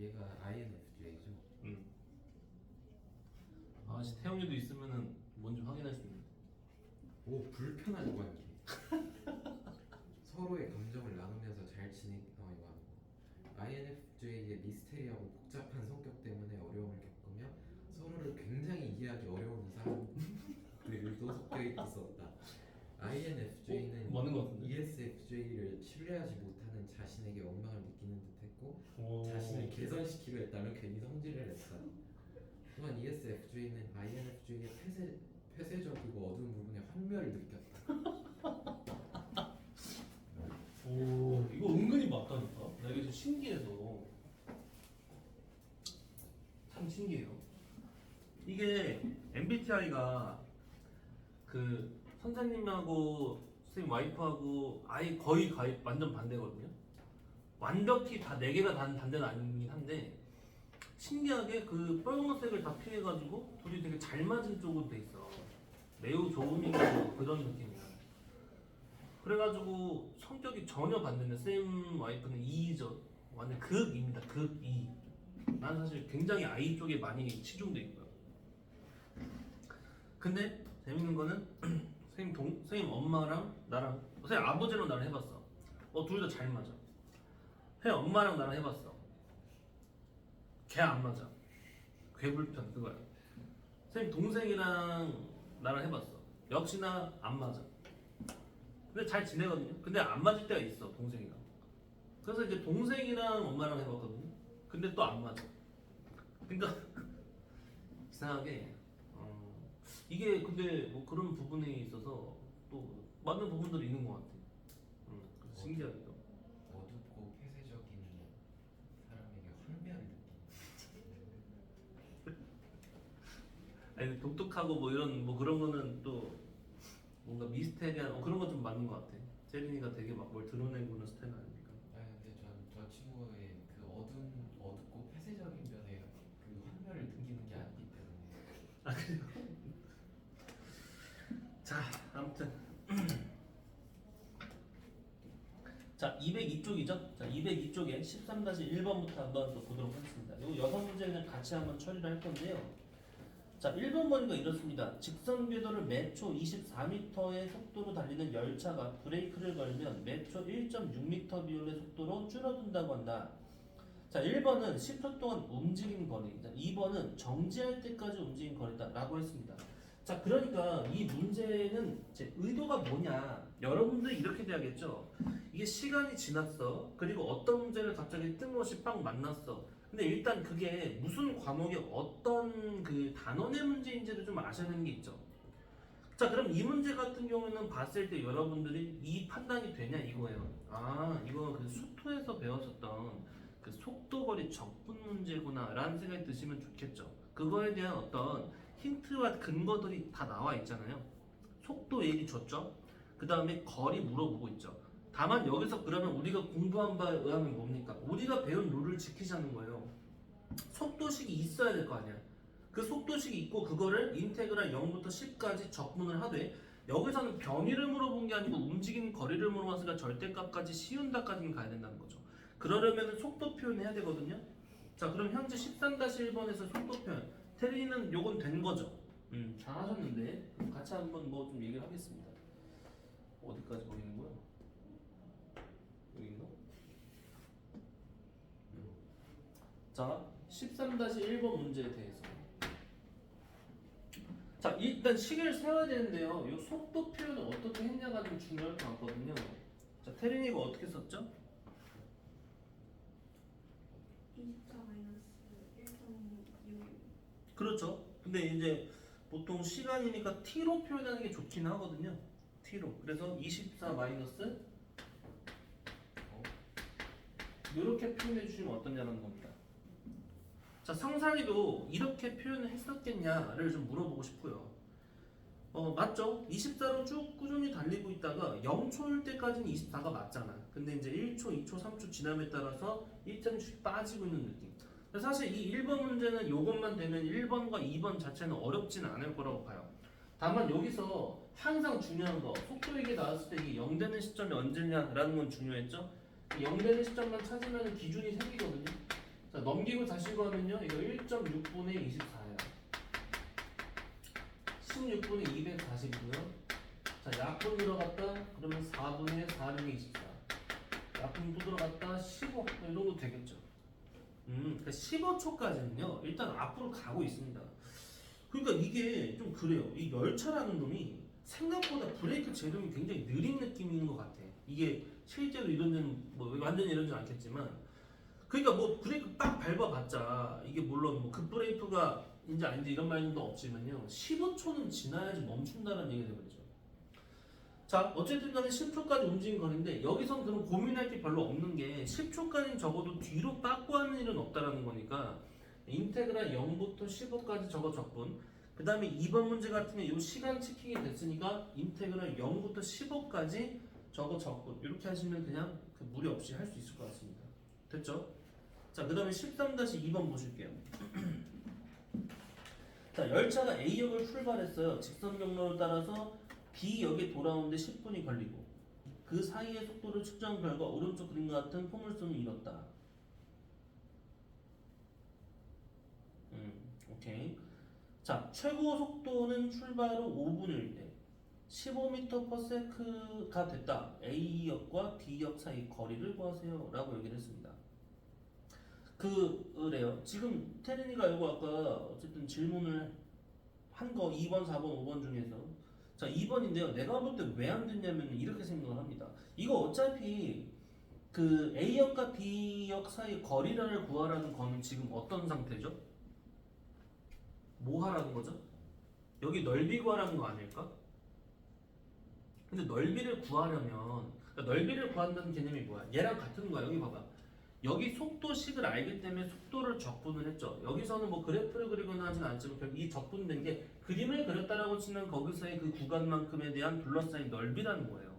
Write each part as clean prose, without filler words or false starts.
얘가 INFJ죠. 태영이도 있으면은 뭔지 확인할 수 있는데. 오, 불편한 관계. 서로의 감정을 나누면서 잘 이거 아니고. INFJ의 미스테리하고 복잡한 성격 때문에 어려움을 겪으며 서로를 굉장히 이해하기 어려운 사람들도 섞여 있었다. INFJ는 맞는 것 같은데? ESFJ를 신뢰하지 못하는 자신에게 원망을 느끼는 듯했고 자신을 개선시키려 했다면 괜히 성질을 냈다. 또한 ESFJ는 INFJ의 폐쇄적이고 어두운 부분에 환멸을 느꼈다. 오, 이거 은근히 맞다니까. 나 이게 좀 신기해서. 참 신기해요. 이게 MBTI가 그 선생님하고 선생님 와이프하고 아예 거의 완전 반대거든요. 완벽히 다 4개가 다 반대는 아니긴 한데 신기하게 그 빨간색을 다 피해가지고 둘이 되게 잘 맞은 쪽으로 돼 있어. 매우 좋은 그런 느낌이야. 그래가지고 성격이 전혀 반대인데 쌤 와이프는 E죠. 완전 극입니다. 극 E. 나는 사실 굉장히 I 쪽에 많이 치중돼 있고요. 근데 재밌는 거는 선생님 엄마랑 나랑 선생님 아버지랑 나랑 해봤어. 둘 다 잘 맞아. 선생님 엄마랑 나랑 해봤어. 걔 안 맞아. 괴불편 그거야. 선생님 동생이랑 나랑 해봤어. 역시나 안 맞아. 근데 잘 지내거든요. 근데 안 맞을 때가 있어 동생이랑. 그래서 이제 동생이랑 엄마랑 해봤거든요. 근데 또 안 맞아. 그러니까 이상하게 이게 근데 뭐 그런 부분에 있어서 또 맞는 부분들이 있는 것 같아. 그래서 신기하기도. 어둡고 폐쇄적인 사람에게 환멸을 느낀다. 아니 독특하고 뭐 이런 뭐 그런 거는 또 뭔가 미스테리한 그런 건 좀 맞는 것 같아. 제린이가 되게 막 뭘 드러내고는 스타일 아닙니까? 아니 근데 저 친구의 그 어둡고 폐쇄적인 면에 그 환멸을 느끼는 게 아니기 때문에. 아 그래요? 자 아무튼 자 202쪽이죠? 자 202쪽에 13-1번부터 한번 또 보도록 하겠습니다. 요 6문제는 같이 한번 처리를 할 건데요. 자 1번 보니까 이렇습니다. 직선 궤도를 매초 24m의 속도로 달리는 열차가 브레이크를 걸면 매초 1.6m 비율의 속도로 줄어든다고 한다. 자 1번은 10초 동안 움직인 거리, 2번은 정지할 때까지 움직인 거리다 라고 했습니다. 자 그러니까 이 문제는 제 의도가 뭐냐, 여러분들 이렇게 돼야겠죠. 이게 시간이 지났어. 그리고 어떤 문제를 갑자기 뜬금없이 빵 만났어. 근데 일단 그게 무슨 과목의 어떤 그 단원의 문제인지를 좀 아셔야 되는 게 있죠. 자 그럼 이 문제 같은 경우는 봤을 때 여러분들이 이 판단이 되냐 이거예요. 아 이거 그 수토에서 배웠었던 그 속도거리 적분 문제구나 라는 생각이 드시면 좋겠죠. 그거에 대한 어떤 힌트와 근거들이 다 나와 있잖아요. 속도 얘기 줬죠. 그 다음에 거리 물어보고 있죠. 다만 여기서 그러면 우리가 공부한 바에 의하면 뭡니까? 우리가 배운 룰을 지키자는 거예요. 속도식이 있어야 될 거 아니야. 그 속도식이 있고 그거를 인테그랄 0부터 10까지 적분을 하되 여기서는 변위를 물어본 게 아니고 움직이는 거리를 물어봤으니까 절대값까지 시운다까지는 가야 된다는 거죠. 그러려면 속도 표현해야 되거든요. 자 그럼 현재 13-1번에서 속도 표현 테린이는 요건 된 거죠. 잘하셨는데 같이 한번 뭐 좀 얘기를 하겠습니다. 어디까지 보이는 거야? 여기 있나? 자 13-1번 문제에 대해서 자 일단 시계를 세워야 되는데요. 이 속도 표현을 어떻게 했냐가 좀 중요할 것 같거든요. 자 태린이 이거 어떻게 썼죠? 24-1.6. 그렇죠. 근데 이제 보통 시간이니까 t로 표현하는 게 좋긴 하거든요. t로. 그래서 24 마이너스 이렇게 표현해 주시면 어떠냐는 겁니다. 자 상상이도 이렇게 표현을 했었겠냐를 좀 물어보고 싶고요. 맞죠? 24로 쭉 꾸준히 달리고 있다가 0초일 때까지는 24가 맞잖아. 근데 이제 1초, 2초, 3초 지남에 따라서 1점씩 빠지고 있는 느낌. 사실 이 1번 문제는 이것만 되면 1번과 2번 자체는 어렵지는 않을 거라고 봐요. 다만 여기서 항상 중요한 거, 속도 얘기 나왔을 때 이게 0 되는 시점이 언제냐라는 건 중요했죠? 0 되는 시점만 찾으면 기준이 생기거든요. 자, 자, 넘기고 자시고 하면요. 이거 1.6분의 24예요. 16분의 240이고요. 자, 약분 들어갔다 그러면 4분의 4는 24. 약분 또 들어갔다 15. 이 정도 되겠죠. 그러니까 15초까지는요. 일단 앞으로 가고 있습니다. 그러니까 이게 좀 그래요. 이 열차라는 놈이 생각보다 브레이크 제동이 굉장히 느린 느낌인 것 같아. 이게 실제로 이런 데는 뭐 완전히 이러진 않겠지만, 그러니까 뭐 브레이크 딱 밟아봤자 이게 물론 뭐 급브레이크가 인지 아닌지 이런 말도 없지만요. 15초는 지나야지 멈춘다는 얘기가 되버리죠. 자, 어쨌든 간에 10초까지 움직인 거는데 여기선 그런 고민할 게 별로 없는 게 10초까지는 적어도 뒤로 빠꾸 하는 일은 없다라는 거니까 인테그랄 0부터 15까지 저거 적분. 그 다음에 2번 문제 같은 경우 이 시간 체킹이 됐으니까 인테그랄 0부터 15까지 저거 적분. 이렇게 하시면 그냥 그 무리 없이 할 수 있을 것 같습니다. 됐죠? 자, 그 다음에 13-2번 보실게요. 자, 열차가 A역을 출발했어요. 직선 경로를 따라서 B역에 돌아오는데 10분이 걸리고 그 사이의 속도를 측정 결과 오른쪽 그림과 같은 포물선을 이뤘다. 오케이. 자, 최고 속도는 출발 후 5분일 때 15m/s가 됐다. A역과 B역 사이 거리를 구하세요. 라고 얘기를 했습니다. 그래요. 지금 태린이가 이거 아까 어쨌든 질문을 한 거 2번, 4번, 5번 중에서 자 2번인데요. 내가 볼 때 왜 안 됐냐면 이렇게 생각을 합니다. 이거 어차피 그 A역과 B역 사이 거리를 구하라는 거는 지금 어떤 상태죠? 뭐 하라는 거죠? 여기 넓이 구하라는 거 아닐까? 근데 넓이를 구하려면 그러니까 넓이를 구한다는 개념이 뭐야? 얘랑 같은 거야. 여기 봐봐. 여기 속도식을 알기 때문에 속도를 적분을 했죠. 여기서는 뭐 그래프를 그리거나 하진 않지만 결국 이 적분된 게 그림을 그렸다라고 치면 거기서의 그 구간만큼에 대한 둘러싸인 넓이라는 거예요.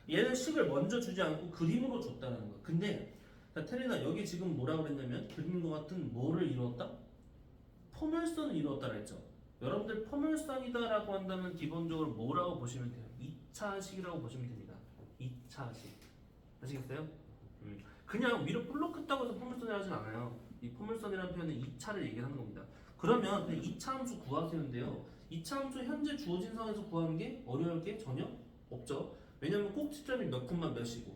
얘는 식을 먼저 주지 않고 그림으로 줬다는 거야. 근데 테리나 여기 지금 뭐라 그랬냐면 그림과 같은 뭐를 이루었다? 포물선을 이루었다라 했죠. 여러분들 포물선이다라고 한다면 기본적으로 뭐라고 보시면 돼요? 2차식이라고 보시면 됩니다. 2차식. 아시겠어요? 그냥 위로 볼록 했다고 해서 포물선을 하진 않아요. 이 포물선이라는 표현은 2차를 얘기하는 겁니다. 그러면 그냥 2차 함수 구하세요인데요. 2차 함수 현재 주어진 상황에서 구하는 게 어려울 게 전혀 없죠. 왜냐면 꼭지점이 몇 콤마 몇이고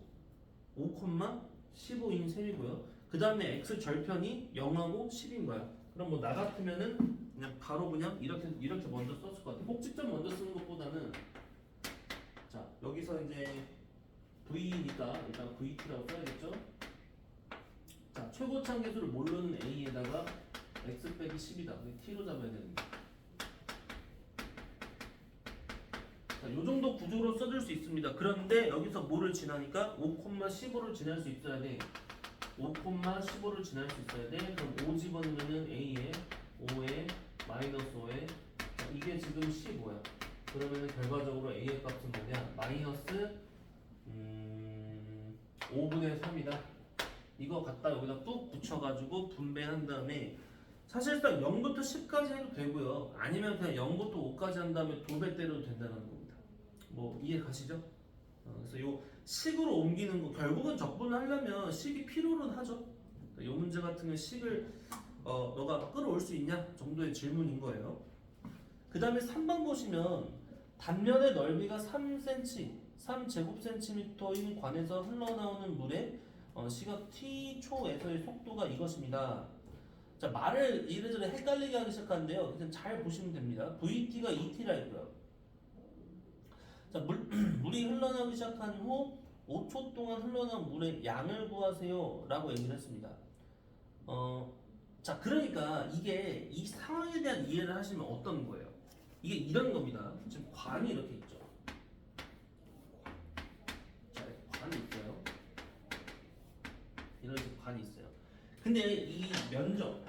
5,15인 셈이고요. 그 다음에 x 절편이 0하고 10인 거야. 그럼 뭐 나 같으면은 그냥 바로 그냥 이렇게 먼저 썼을 것 같아. 꼭지점 먼저 쓰는 것보다는 자 여기서 이제 V니까 일단 VT라고 써야겠죠. 자 최고참 계수를 모르는 A에다가 x 빼기 10이다. T로 잡아야 되는 거. 자, 요 정도 구조로 써줄 수 있습니다. 그런데 여기서 뭐를 지나니까 5,15를 지날 수 있어야 돼. 5,15를 지날 수 있어야 돼. 그럼 5 집어넣으면 A에 5에 마이너스 5에 이게 지금 15야. 그러면 결과적으로 A의 값은 뭐냐? 마이너스 5분의 3이다. 이거 갖다 여기다 뚝 붙여가지고 분배한 다음에 사실상 0부터 10까지 해도 되고요. 아니면 그냥 0부터 5까지 한 다음에 도배 때려도 된다는 겁니다. 뭐 이해 가시죠? 그래서 요 식으로 옮기는 거 결국은 적분을 하려면 식이 필요는 하죠. 이 문제 같은 경우 식을 너가 끌어올 수 있냐 정도의 질문인 거예요. 그 다음에 3번 보시면 단면의 넓이가 3제곱센티미터인 관에서 흘러나오는 물의 시각 t초에서의 속도가 이것입니다. 자 말을 이래저래 헷갈리게 하기 시작하는데요. 그냥 잘 보시면 됩니다. VT가 ET라 했고요. 자 물이 흘러나오기 시작한 후 5초 동안 흘러나온 물의 양을 구하세요 라고 얘기를 했습니다. 자 그러니까 이게 이 상황에 대한 이해를 하시면 어떤 거예요? 이게 이런 겁니다. 지금 관이 이렇게 있죠. 자 관이 있어요. 이런 식으로 관이 있어요. 근데 이 면적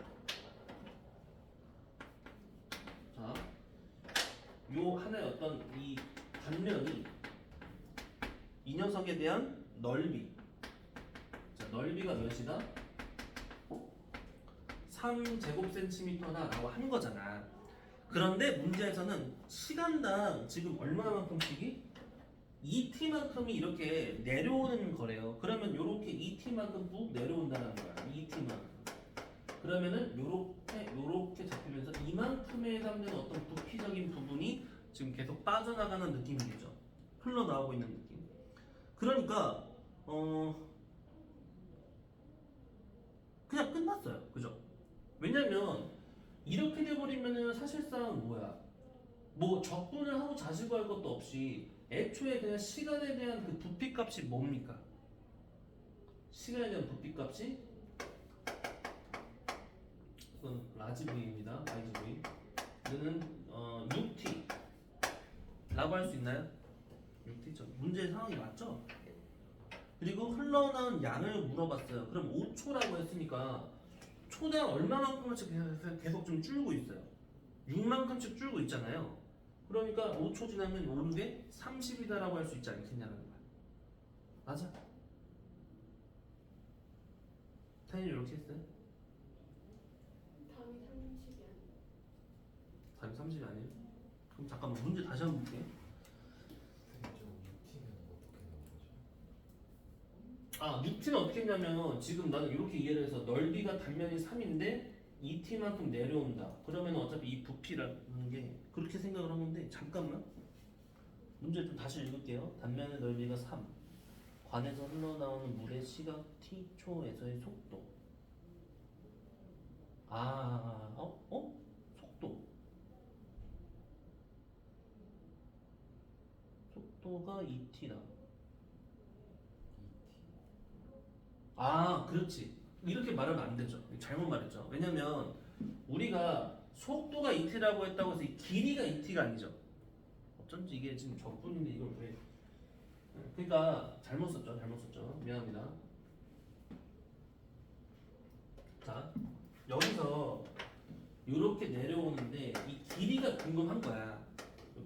자 요 하나의 어떤 이 단면이 이 녀석에 대한 넓이 자 넓이가 몇이다? 3제곱센티미터다 라고 한 거잖아. 그런데 문제에서는 시간당 지금 얼마만큼씩이? 2t만큼이 이렇게 내려오는 거래요. 그러면 이렇게 2t만큼 쭉 내려온다는 거야. 2t만큼. 그러면은 요렇게 잡히면서 이만큼에 해당되는 어떤 부피적인 부분이 지금 계속 빠져나가는 느낌이겠죠. 흘러나오고 있는 느낌. 그러니까 그냥 끝났어요. 그죠? 왜냐면 이렇게 돼버리면은 사실상 뭐야? 뭐 적분을 하고 자시고 할 것도 없이 애초에 그냥 시간에 대한 그 부피값이 뭡니까? 시간에 대한 부피값이 이건 라지 V입니다. 라지 V. 이거는 6t 라고 할 수 있나요? 6t죠. 문제의 상황이 맞죠? 그리고 흘러나온 양을 물어봤어요. 그럼 5초라고 했으니까 초당 얼마만큼씩 계속 좀 줄고 있어요. 6만큼씩 줄고 있잖아요. 그러니까 5초 지나면 오르게 30이다라고 할 수 있지 않겠냐는 거야. 맞아? 타인이 이렇게 했어요? 답이 30이 아니에요. 답이 30이 아니에요? 그럼 잠깐만 문제 다시 한번 볼게요. 아, 6t는 어떻게 했냐면 지금 나는 이렇게 이해를 해서 넓이가 단면이 3인데 2t만큼 내려온다. 그러면 어차피 이 부피라는 게 그렇게 생각을 한 건데 잠깐만. 문제 좀 다시 읽을게요. 단면의 넓이가 3. 관에서 흘러나오는 물의 시각 t초에서의 속도. 속도. 속도가 2t다. 그렇지. 이렇게 말하면 안 되죠. 잘못 말했죠. 왜냐면 우리가 속도가 2t라고 했다고 해서 이 길이가 2t가 아니죠. 어쩐지 이게 지금 적분인데 이걸 왜? 그러니까 잘못 썼죠. 미안합니다. 자, 여기서 이렇게 내려오는데 이 길이가 궁금한 거야.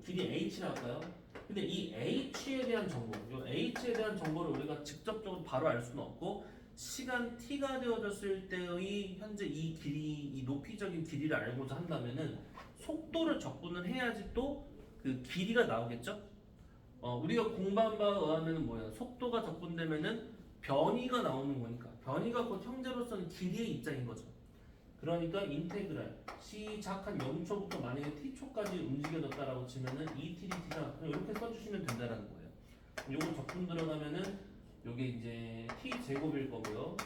길이 h라고 할까요? 근데 이 h에 대한 정보, 이 h에 대한 정보를 우리가 직접적으로 바로 알 수는 없고 시간 t가 되어졌을 때의 현재 이 길이, 이 높이적인 길이를 알고자 한다면은 속도를 적분을 해야지 또 그 길이가 나오겠죠? 우리가 공부한 바에 의하면은 뭐야? 속도가 적분되면은 변이가 나오는 거니까 변이가 곧 형제로서는 길이의 입장인 거죠. 그러니까 인테그랄 시작한 0초부터 만약에 t초까지 움직여졌다라고 치면은 2tdt다 이렇게 써주시면 된다라는 거예요. 요거 적분 들어가면은 요게 이제 t 제곱일 거고요.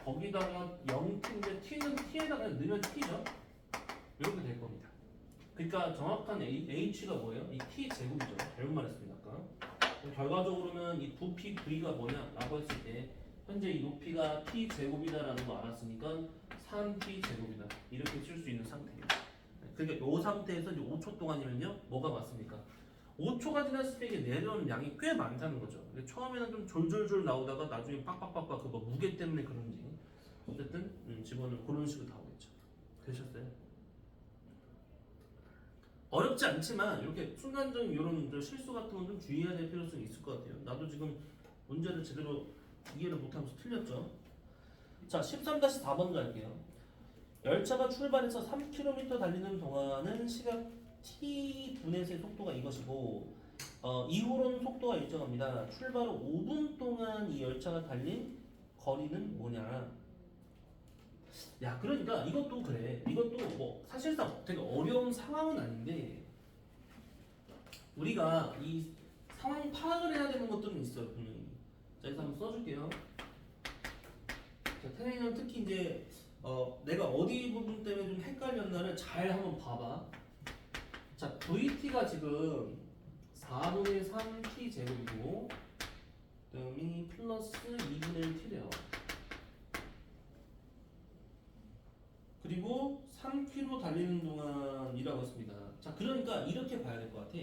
거기다가 0t인데 t는 t에다가 넣으면 t죠. 이렇게 될 겁니다. 그러니까 정확한 h가 뭐예요? 이 t 제곱이죠. 잘못 말했습니다. 아까. 결과적으로는 이 부피 v가 뭐냐라고 했을 때 현재 이 높이가 t 제곱이다라는 거 알았으니까 3t 제곱이다 이렇게 쓸 수 있는 상태예요. 그러니까 이 상태에서 이제 5초 동안이면요 뭐가 맞습니까? 5초가 지났을 때 이게 내려오는 양이 꽤 많다는 거죠. 처음에는 좀 졸졸졸 나오다가 나중에 빡빡빡빡 그 뭐 무게 때문에 그런지 어쨌든 집어는 그런 식으로 나오겠죠. 되셨어요? 어렵지 않지만 이렇게 순간적인 이런 실수 같은 건 좀 주의해야 될 필요성이 있을 것 같아요. 나도 지금 문제를 제대로 이해를 못하면서 틀렸죠. 자, 13-4번 갈게요. 열차가 출발해서 3km 달리는 동안은 시각 t분의 속도가 이것이고 이후로는 속도가 일정합니다. 출발 후 5분 동안 이 열차가 달린 거리는 뭐냐. 야, 그러니까 이것도 그래. 이것도 뭐 사실상 되게 어려운 상황은 아닌데 우리가 이 상황 파악을 해야 되는 것들은 있어요. 자, 그래서 한번 써줄게요. 자, 태민이는 특히 이제 내가 어디 부분 때문에 좀 헷갈렸나를 잘 한번 봐봐. 자, VT가 지금 4분의 3T 제곱이고 그다음이 플러스 2분의 1T래요. 그리고 3km 달리는 동안이라고 했습니다. 자, 그러니까 이렇게 봐야 될 것 같아.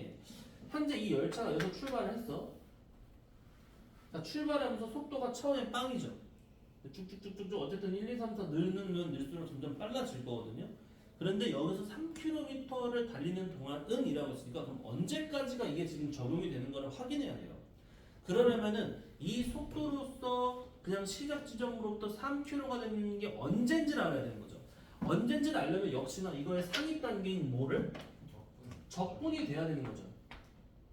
현재 이 열차가 여기서 출발을 했어. 자, 출발하면서 속도가 처음에 빵이죠. 쭉쭉쭉쭉 어쨌든 1, 2, 3, 4 늘수록 점점 빨라질 거거든요. 그런데 여기서 3km를 달리는 동안은 이라고 했으니까 그럼 언제까지가 이게 지금 적용이 되는 거를 확인해야 돼요. 그러려면은 이 속도로서 그냥 시작 지점으로부터 3km가 되는 게 언젠지를 알아야 되는 거죠. 언젠지를 알려면 역시나 이거의 상위 단계인 뭐를? 적분이 돼야 되는 거죠.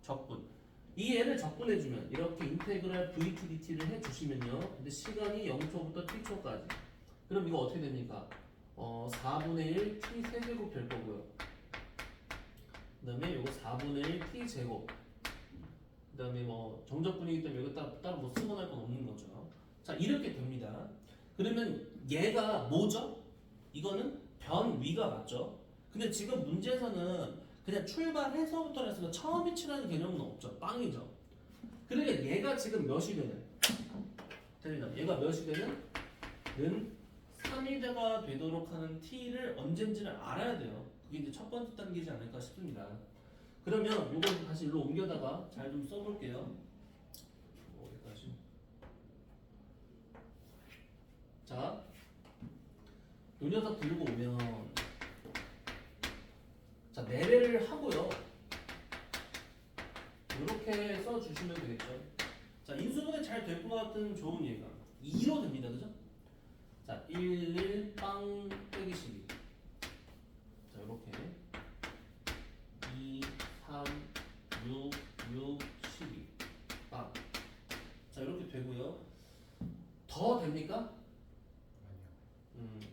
적분. 이 애를 적분해주면 이렇게 인테그랄 VTDT를 해주시면요. 근데 시간이 0초부터 t초까지. 그럼 이거 어떻게 됩니까? 4분의 1 t 세제곱 될 거고요. 그 다음에 요거 4분의 1 t 제곱. 그 다음에 뭐 정적분이기 때문에 이거 따로 뭐 쓰거나 할 건 없는 거죠. 자, 이렇게 됩니다. 그러면 얘가 뭐죠? 이거는 변 위가 맞죠? 근데 지금 문제에서는 그냥 출발해서부터 해서 처음 위치라는 개념은 없죠. 빵이죠. 그러니까 얘가 지금 몇이 되는? 들리나? 얘가 몇이 되는? 는 3이대가 되도록 하는 t를 언젠지를 알아야 돼요. 그게 이제 첫 번째 단계지 않을까 싶습니다. 그러면 요걸 다시 일로 옮겨다가 잘 좀 써볼게요. 여기까지. 자, 요 녀석 들고 오면 자, 내배를 하고요. 이렇게 써주시면 되겠죠. 자, 인수분해 잘 될 것 같은 좋은 예가 2로 됩니다. 그죠? 자, 1, 1, 빵, 빼기 12. 자, 이렇게 2, 3, 6, 6, 12. 빵. 자, 이렇게 되고요. 더 됩니까?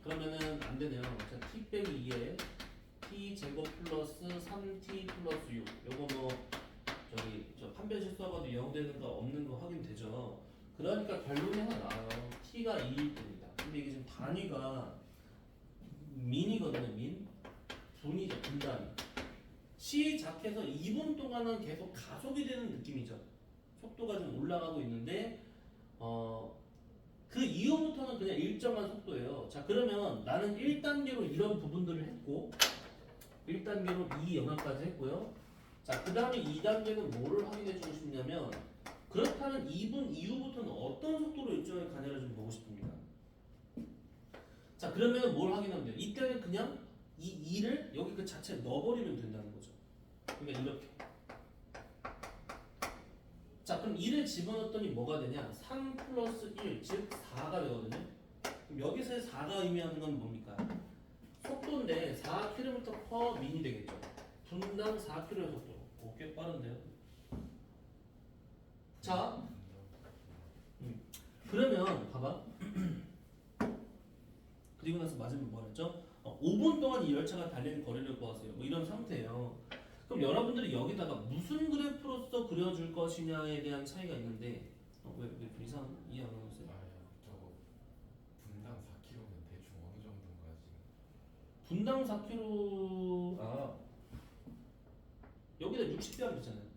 그러면은 안 되네요. 자, t 빼기 2에 t 제곱 플러스 3t 플러스 6. 요거 뭐 저 판별 실수하고도 0 되는 거 없는 거 확인되죠. 그러니까 결론이 하나 나와요. t가 2일 겁니다. 근데 이게 지금 단위가 민이거든요. 민. 분이죠. 분단위. 시작해서 2분 동안은 계속 가속이 되는 느낌이죠. 속도가 좀 올라가고 있는데 그 이후부터는 그냥 일정한 속도예요. 자, 그러면 나는 1단계로 이런 부분들을 했고 1단계로 이 영역까지 했고요. 자, 그 다음에 2단계는 뭐를 확인해 주고 싶냐면 그렇다면 2분 이후부터는 어떤 속도로 일정하게 가냐를 좀 보고 싶습니다. 자, 그러면 뭘 확인하면 돼요? 이때는 그냥 이 2를 여기 그 자체에 넣어버리면 된다는 거죠. 그러니까 이렇게. 자, 그럼 2를 집어넣었더니 뭐가 되냐? 3 플러스 1, 즉 4가 되거든요. 그럼 여기서의 4가 의미하는 건 뭡니까? 속도인데 4km per min이 되겠죠. 분당 4km의 속도. 오, 꽤 빠른데요? 자, 그러면 봐봐. 그리고 나서 맞으면 뭐 했죠? 5분 동안 이 열차가 달리는 거리를 구하세요. 뭐 이런 상태예요. 그럼 여러분들이 여기다가 무슨 그래프로서 그려줄 것이냐에 대한 차이가 있는데 왜 이상 이해 안 하고 있어요? 저거 분당 4km면 대충 어느 정도인가지? 분당 4km 여기다 60배 하면 되잖아요.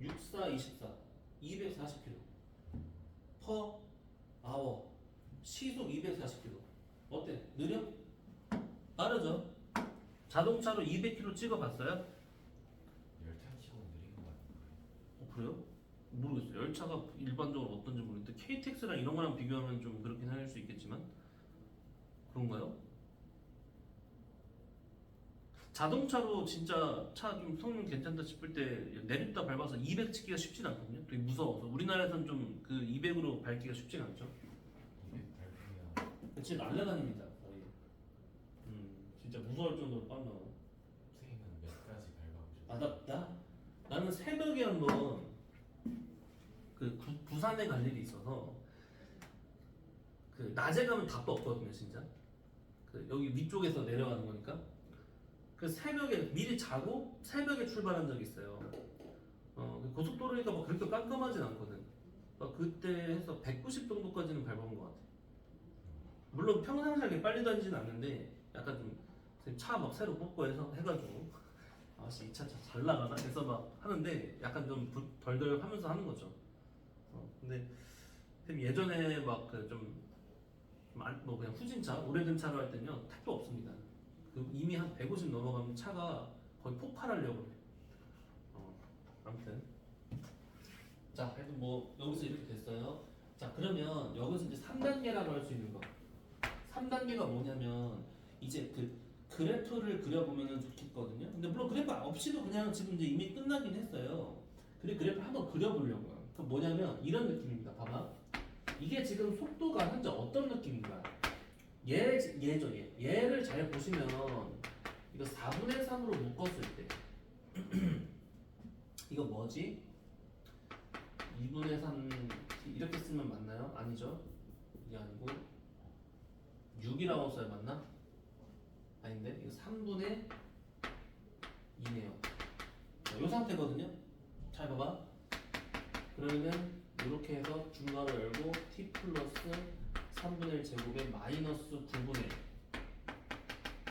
64, 24, 240km per hour 시속 240km 어때? 느려? 빠르죠? 자동차로 200km 찍어봤어요? 열차 치고는 느린 거 같아요. 그래요? 모르겠어요. 열차가 일반적으로 어떤지 모르겠는데 KTX랑 이런 거랑 비교하면 좀 그렇긴 할 수 있겠지만 그런가요? 자동차로 진짜 차 좀 성능 괜찮다 싶을 때 내렸다 밟아서 200 찍기가 쉽진 않거든요. 되게 무서워서 우리나라에서는 좀 그 200으로 밟기가 쉽진 않죠. 이게 밟으면 진짜 날라다닙니다. 거의. 진짜 무서울 정도로 빨라. 선생님은 몇 가지 밟아보셨어요? 나는 새벽에 한번 그 부산에 갈 일이 있어서 그 낮에 가면 답도 없거든요, 진짜. 그 여기 위쪽에서 내려가는 거니까. 그 새벽에 미리 자고 새벽에 출발한 적이 있어요. 그 고속도로니까 뭐 그렇게 깜깜하진 않거든. 그때 해서 190 정도까지는 밟아본 것 같아. 물론 평상시에 빨리 다니진 않는데 약간 좀 차 막 새로 뽑고 해서 해가지고 아씨 이 차 잘 나가나 해서 막 하는데 약간 좀 덜덜 하면서 하는 거죠. 근데 예전에 막 그 좀 뭐 그냥 후진차 오래된 차로 할 때는요 택도 없습니다. 그 이미 한 150 넘어가면 차가 거의 폭발하려고 해요. 아무튼 자 그래도 뭐 여기서 이렇게 됐어요. 자 그러면 여기서 이제 3단계라고 할 수 있는 거 3단계가 뭐냐면 이제 그 그래프를 그려보면 좋겠거든요. 근데 물론 그래프 없이도 그냥 지금 이제 이미 끝나긴 했어요. 근데 그래프 한번 그려보려고요. 그 뭐냐면 이런 느낌입니다. 봐봐. 이게 지금 속도가 현재 어떤 느낌인가? 얘죠, 얘. 얘를 잘 보시면 이거 4분의 3으로 묶었을 때 이거 뭐지? 2분의 3 이렇게 쓰면 맞나요? 아니죠? 이게 아니고 6이라고 써야 맞나? 아닌데 이거 3분의 2네요. 이 상태거든요. 잘 봐봐. 그러면은 이렇게 해서 중괄호 열고 t 플러스 3분의 1 제곱에 마이너스 9분의 1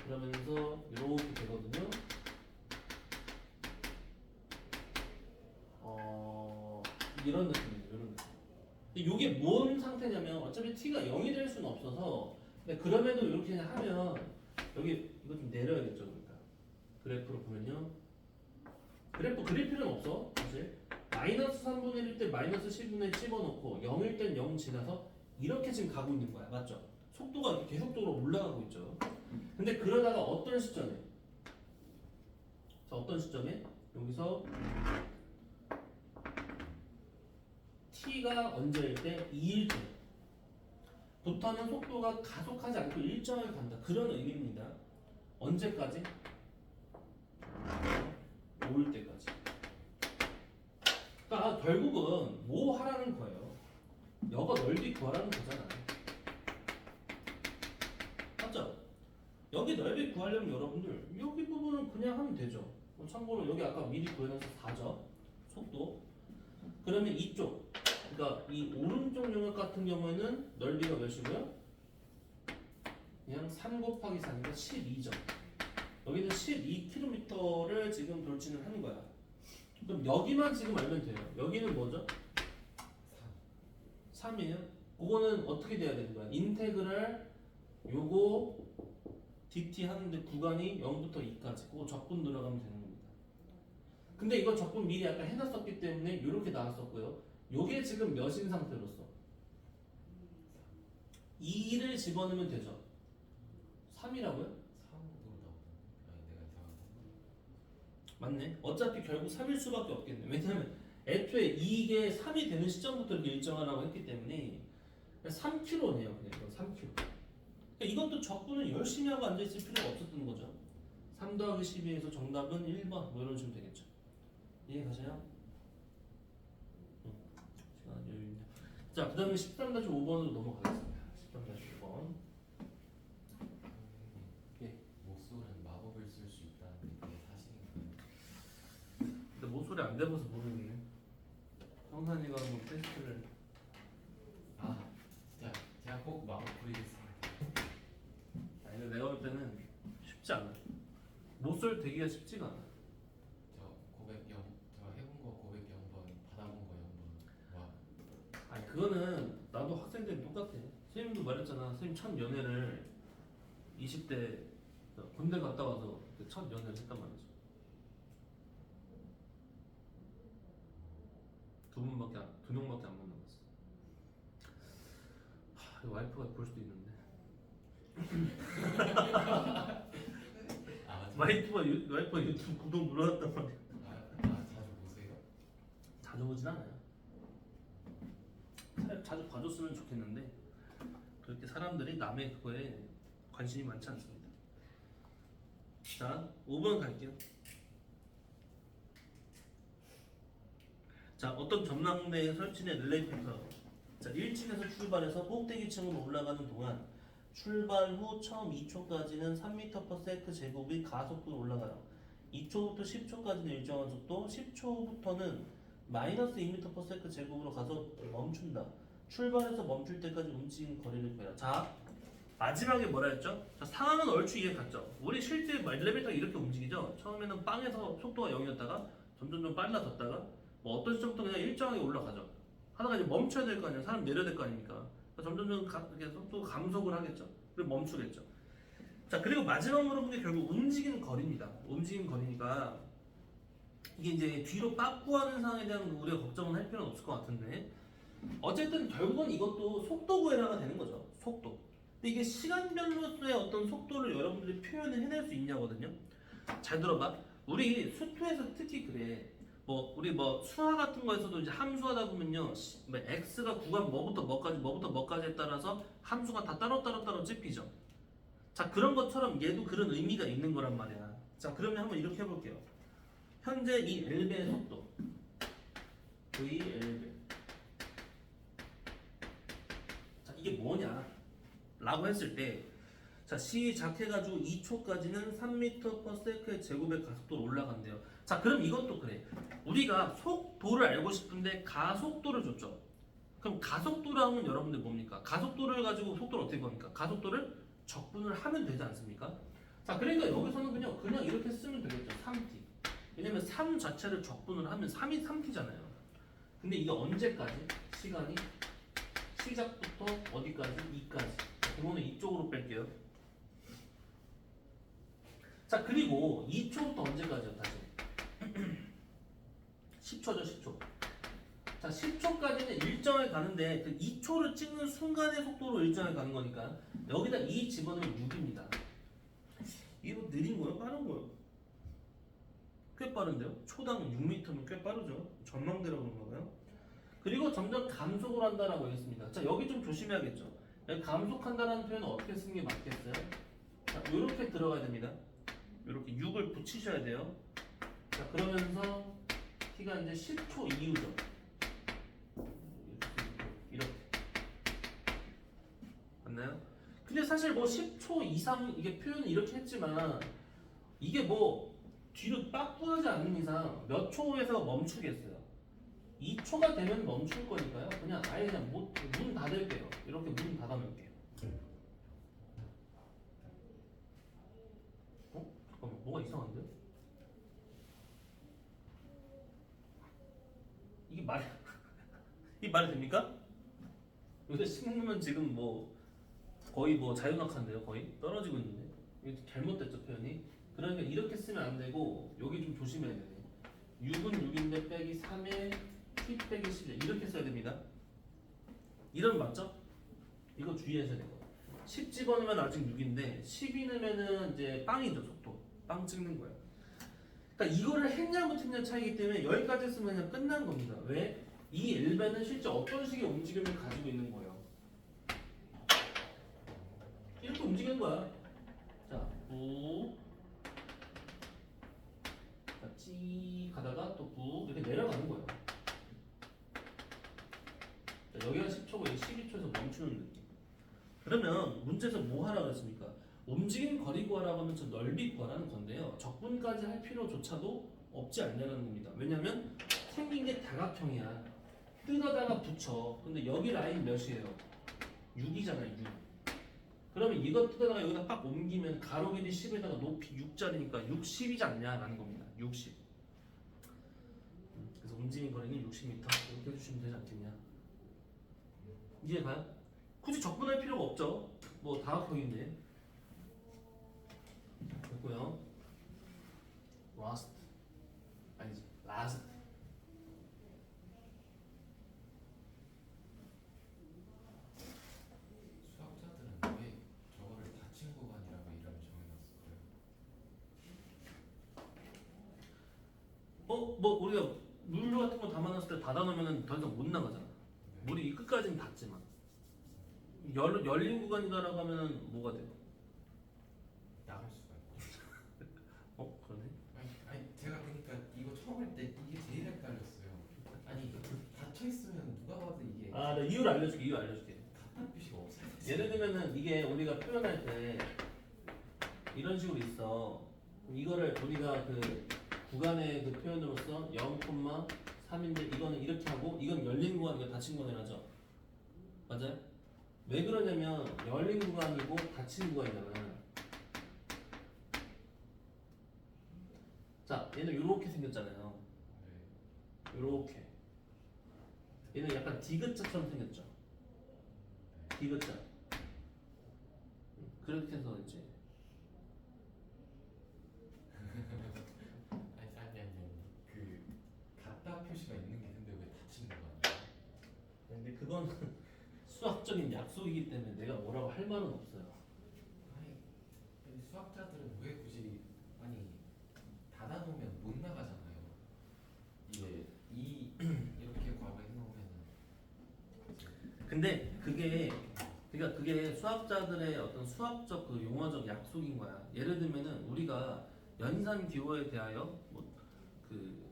그러면서 이렇게 되거든요. 이런 느낌이에요. 이런 느낌. 근데 이게 뭔 상태냐면 어차피 t가 0이 될 수는 없어서 근데 그럼에도 이렇게 그냥 하면 여기 이거 좀 내려야겠죠. 그러니까 그래프로 보면요. 그래프 그릴 필요는 없어 사실. 마이너스 3분의 1일 때 마이너스 10분의 1 집어넣고 0일 땐 0 지나서 이렇게 지금 가고 있는 거야. 맞죠? 속도가 이렇게 계속적으로 올라가고 있죠. 근데 그러다가 어떤 시점에 자 어떤 시점에 여기서 t가 언제일 때 2일 때부터는 속도가 가속하지 않고 일정하게 간다. 그런 의미입니다. 언제까지? 5일 때까지. 그러니까 결국은 뭐 하라는 거예요? 여거 넓이 구하라는 거잖아요. 맞죠? 여기 넓이 구하려면 여러분들 여기 부분은 그냥 하면 되죠. 참고로 여기 아까 미리 구해놔서 4죠. 속도. 그러면 이쪽 그러니까 이 오른쪽 영역 같은 경우에는 넓이가 몇이고요? 그냥 3 곱하기 4니까 12죠. 여기는 12km를 지금 돌진을 하는 거야. 그럼 여기만 지금 알면 돼요. 여기는 뭐죠? 3이에요. 그거는 어떻게 돼야 되는 거야? 인테그랄 요거 dt 하는데 구간이 0부터 2까지 그거 적분 들어가면 되는 겁니다. 근데 이거 적분 미리 아까 해놨었기 때문에 이렇게 나왔었고요. 요게 지금 몇인 상태로서 2를 집어넣으면 되죠. 3이라고요? 3으로 나오는 아니 내가 이상한 맞네. 어차피 결국 3일 수밖에 없겠네. 왜냐면 애초에 이게 3이 되는 시점부터 이렇게 일정하라고 했기 때문에 3km네요. 그냥 이건 3km. 그러니까 이것도 적분을 열심히 하고 앉아있을 필요가 없었던 거죠. 3 더하기 12에서 정답은 1번 뭐 이런 식으로 되겠죠. 이해 가세요? 시간 여유 있네. 자, 그 다음에 13-5번으로 넘어가겠습니다. 13-5번. 예. 모쏠은 마법을 쓸 수 있다는데 그게 사실인가요? 근데 모쏠이 안 돼봐서 모르겠네. 형산이가 한번 테스트를. 아 진짜 제가 꼭 마법 부리겠습니다. 아니 근데 내가 볼 때는 쉽지 않아. 모쏠 되기가 쉽지가 않아. 저 해본 거 고백 0번 받아본 거 0번 와 아니 그거는 나도 학생 때 똑같아. 선생님도 말했잖아. 선생님 첫 연애를 20대 군대 갔다 와서 그첫 연애를 했단 말이지. 두 명밖에 안 만나봤어. 하, 와이프가 볼 수도 있는데. 와이프가 유튜브 구독 눌러놨단 말이야. 자주 보세요? 자주 보진 않아요. 자주 봐줬으면 좋겠는데 그렇게 사람들이 남의 그거에 관심이 많지 않습니다. 자, 5번 갈게요. 자, 어떤 전망대에 설치된 엘리베이터. 자, 1층에서 출발해서 꼭대기층으로 올라가는 동안 출발 후 처음 2초까지는 3m/s 제곱이 가속도로 올라가요. 2초부터 10초까지는 일정한 속도, 10초부터는 마이너스 2m/s 제곱으로 가서 멈춘다. 출발해서 멈출 때까지 움직이는 거리를 구해라. 자, 마지막에 뭐라 했죠? 자, 상황은 얼추 이해 갔죠? 우리 실제 엘리베이터가 이렇게 움직이죠? 처음에는 빵에서 속도가 0이었다가 점점 빨라졌다가 뭐 어떤 시점부터 그냥 일정하게 올라가죠. 하다가 이제 멈춰야 될 거 아니에요. 사람 내려야 될 거 아닙니까? 점점 이렇게 속도가 감속을 하겠죠. 그리고 멈추겠죠. 자, 그리고 마지막 물어본 게 결국 움직이는 거리입니다. 움직이는 거리니까 이게 이제 뒤로 빠꾸하는 상황에 대한 우리가 걱정은 할 필요는 없을 것 같은데 어쨌든 결국은 이것도 속도 구해라가 되는 거죠. 속도. 근데 이게 시간별로서의 어떤 속도를 여러분들이 표현을 해낼 수 있냐거든요. 잘 들어봐. 우리 수투에서 특히 그래. 우리 수화 같은 거에서도 이제 함수하다 보면요, x가 구간 뭐부터 뭐까지에 따라서 함수가 다 따로 찝히죠. 자, 그런 것처럼 얘도 그런 의미가 있는 거란 말이야. 자, 그러면 한번 이렇게 해볼게요. 현재 이 L배의 속도, VL배. 자, 이게 뭐냐? 라고 했을 때 자, 시작해가지고 2초까지는 3m/s의 제곱의 가속도로 올라간대요. 자, 그럼 이것도 그래. 우리가 속도를 알고 싶은데 가속도를 줬죠. 그럼 가속도를 하면 여러분들 뭡니까? 가속도를 가지고 속도를 어떻게 구합니까? 가속도를 적분을 하면 되지 않습니까? 자, 그러니까 여기서는 그냥 이렇게 쓰면 되겠죠. 3t. 왜냐면 3 자체를 적분을 하면 3이 3t잖아요. 근데 이게 언제까지? 시간이 시작부터 어디까지? 2까지. 이거는 이쪽으로 뺄게요. 자, 그리고 2초부터 언제까지요? 다시 10초죠. 10초. 자, 10초까지는 일정에 가는데 그 2초를 찍는 순간의 속도로 일정에 가는 거니까 여기다 2 집어넣으면 6입니다. 이게 뭐 느린 거예요? 빠른 거예요? 꽤 빠른데요? 초당 6m면 꽤 빠르죠? 전망대라고 그런가 봐요. 그리고 점점 감속을 한다라고 했습니다. 자, 여기 좀 조심해야겠죠? 여기 감속한다라는 표현은 어떻게 쓰는 게 맞겠어요? 자, 이렇게 들어가야 됩니다. 이렇게 6을 붙이셔야 돼요. 자, 그러면서 t가 이제 10초 이후죠. 이렇게 맞나요? 근데 사실 뭐 10초 이상 이게 표현을 이렇게 했지만 이게 뭐 뒤로 빠꾸하지 않는 이상 몇 초에서 멈추겠어요? 2초가 되면 멈출 거니까요. 그냥 아예 그냥 문 닫을게요. 이렇게 문 닫아 놓을게요. 잠깐만, 뭐가 이상한데요? 이게 이게 말이 됩니까? 요새 식물은 지금 뭐 거의 뭐 자연학한데요. 거의 떨어지고 있는데 이게 잘못됐죠 표현이. 그러니까 이렇게 쓰면 안 되고 여기 좀 조심해야 되네. 6은 6인데 빼기 3에 t 빼기 10 이렇게 써야 됩니다. 이런 맞죠? 이거 주의하셔야 돼요. 10 집어넣으면 아직 6인데 12 넣으면은 이제 빵이죠. 속도 빵 찍는 거예요. 그러니까 이거를 했냐 못했냐 차이기 때문에 여기까지 쓰면 그냥 끝난 겁니다. 왜? 이 일배는 실제 어떤 식의 움직임을 가지고 있는 거예요. 이렇게 움직이는 거야. 자, 부, 자, 찌 가다가 또 부 이렇게 내려가는 거예요. 자, 여기가 10초고 여기 12초에서 멈추는 느낌. 그러면 문제에서 뭐 하라고 했습니까? 움직임 거리 구하라고 하면 저 넓이 구하라는 건데요. 적분까지 할 필요조차도 없지 않냐는 겁니다. 왜냐면 생긴 게 다각형이야. 뜯어다가 붙여. 근데 여기 라인 몇이에요? 6이잖아요. 6. 그러면 이거 뜯어다가 여기다 빡 옮기면 가로 길이 10에다가 높이 6짜리니까 60이지 않냐라는 겁니다. 60. 그래서 움직임 거리는 60m 이렇게 해주시면 되지 않겠냐. 이해가요? 굳이 적분할 필요가 없죠. 뭐 다각형인데. 됐고요. last 아니지 last. 수학자들은 왜 저거를 닫힌 구간이라고 이름을 정해놨을까요? 뭐 우리가 물 같은 거 담아놨을 때 닫아놓으면 더 이상 못 나가잖아. 물이 이 끝까지는 닿지만 열린 구간이다라고 하면은 뭐가 돼요? 나갈 수가 있고. 그러네. 아니 제가 그러니까 이거 처음 할 때 이게 제일 헷갈렸어요. 아니 닫혀 있으면 누가 봐도 이게 아, 나 이유를 알려줄게. 이유 알려줄게. 답답빛이 없어야 돼. 예를 들면은 이게 우리가 표현할 때 이런 식으로 있어. 이거를 우리가 그 구간의 그 표현으로서 0,3인데 이거는 이렇게 하고 이건 열린 구간, 이거 닫힌 구간이라죠. 맞아요? 왜 그러냐면 열린 구간이고 닫힌 구간이잖아. 자, 얘는 이렇게 생겼잖아요. 이렇게. 얘는 약간 디귿자처럼 생겼죠. 디귿자. 그렇게 해서 이제 아니 그 닫다 표시가 있는 게 근데 왜 닫힌 구간이야? 근데 그건 수학적인 약속이기 때문에 내가 뭐라고 할 말은 없어요. 아니 수학자들은 왜 굳이 아니 닫아놓으면 못 나가잖아요. 이게 이렇게 괄호 해놓으면은 근데 그게 수학자들의 어떤 수학적 그 용어적 약속인 거야. 예를 들면은 우리가 연산 기호에 대하여 뭐 그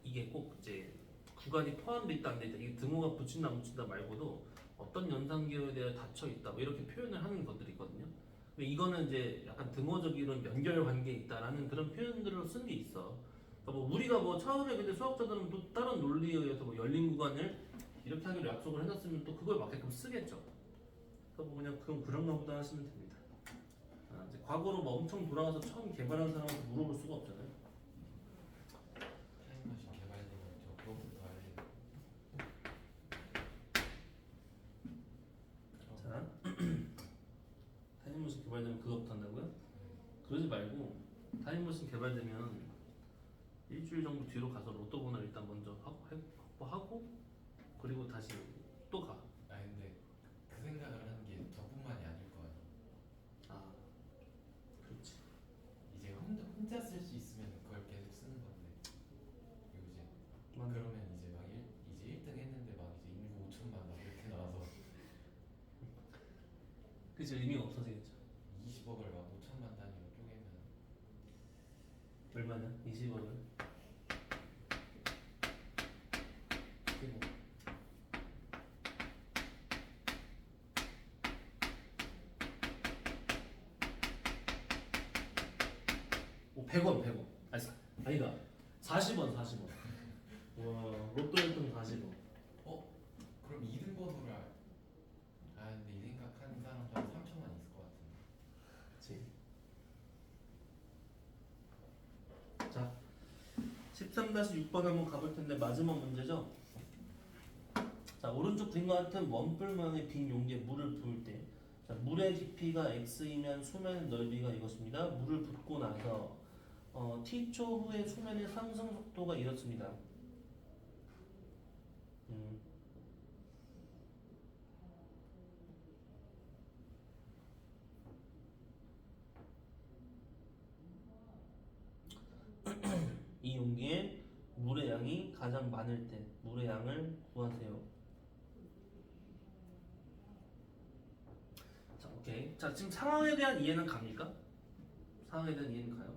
이게 꼭 이제 구간이 포함돼 있다 안 돼 있다 이게 등호가 붙인다 안 붙인다 말고도 어떤 연산 기호에 대해 닫혀 있다 뭐 이렇게 표현을 하는 것들이 있거든요. 근데 이거는 이제 약간 등호적 이론 연결 관계에 있다라는 그런 표현들을 쓴 게 있어. 그러니까 뭐 우리가 뭐 처음에 근데 수학자들은 또 다른 논리에 의해서 뭐 열린 구간을 이렇게 하기로 약속을 해놨으면 또 그걸 맞게끔 쓰겠죠. 그러니까 뭐 그냥 그건 그런가 보다 하시면 됩니다. 이제 과거로 뭐 엄청 돌아가서 처음 개발한 사람한테 물어볼 수가 없잖아요. 타임머신 개발되면 저 그거부터 알려요. 자, 타임머신 개발되면 그거부터 한다고요? 그러지 말고 타임머신 개발되면 일주일 정도 뒤로 가서 로또 번호 일단 먼저 확보하고 그리고 다시 또 가. 아 근데 그 생각을 하는 게 저뿐만이 아닐 거 아니에요. 아, 그렇지. 이제 혼자 쓸 수 있으면 그걸 계속 쓰는 건데 이거 이제 맞네. 그러면 이제 막 이제 1등 했는데 막 이제 인구 5천만 막 이렇게 나와서 그치, 의미가 없어지겠죠. 20억을 막 5천만 단위로 쪼개면 얼마냐? 20억을. 그리고 오, 100원. 아니다. 40원. 와, 로또 1등 40원. 그럼 2등 번호를 근데 이 생각하는 사람 한 3천만 있을 것 같은데. 그치. 자, 13-6번 한번 가볼 텐데 마지막 문제죠. 자, 오른쪽 그림과 같은 원뿔만의 빈 용기에 물을 부을 때, 자, 물의 깊이가 x이면 수면의 넓이가 이것입니다. 물을 붓고 나서 t초 후에 수면의 상승 속도가 이렇습니다. 이 용기에 물의 양이 가장 많을 때 물의 양을 구하세요. 자, 오케이. 자, 지금 상황에 대한 이해는 갑니까? 상황에 대한 이해는 가요?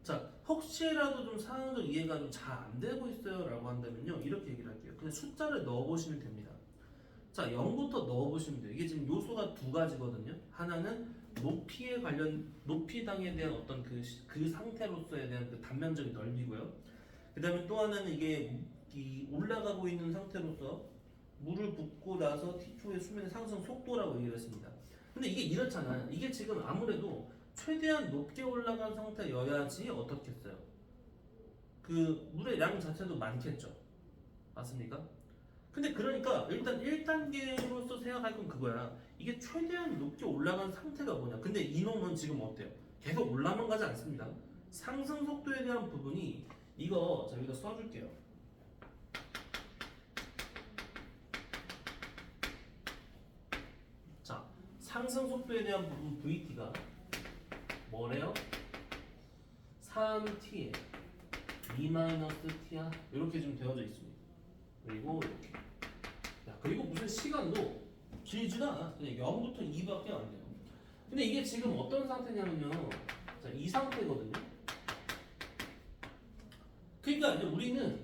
자, 혹시라도 좀 상황적 이해가 좀 잘 안 되고 있어요 라고 한다면요, 이렇게 얘기를 할게요. 그냥 숫자를 넣어보시면 됩니다. 자, 0부터 넣어보시면 돼요. 이게 지금 요소가 두 가지거든요. 하나는 높이당에 대한 어떤 그 상태로서에 대한 그 단면적인 넓이고요. 그 다음에 또 하나는 이게 이 올라가고 있는 상태로서 물을 붓고 나서 t초의 수면의 상승 속도라고 얘기를 했습니다. 근데 이게 이렇잖아요. 이게 지금 아무래도 최대한 높게 올라간 상태여야지 어떻겠어요? 그 물의 양 자체도 많겠죠. 맞습니까? 근데 그러니까 일단 1단계로서 생각할 건 그거야. 이게 최대한 높게 올라간 상태가 뭐냐. 근데 이놈은 지금 어때요? 계속 올라만 가지 않습니다. 상승 속도에 대한 부분이 이거 자 여기다 써줄게요. 자, 상승 속도에 대한 부분 VT가 뭐래요? 3T에 2-T야 이렇게 좀 되어져 있습니다. 그리고 이렇게. 야, 그리고 무슨 시간도 길지도 않아. 그냥 0부터 2밖에 안 돼요. 근데 이게 지금 어떤 상태냐면요. 자, 이 상태거든요. 그러니까 이제 우리는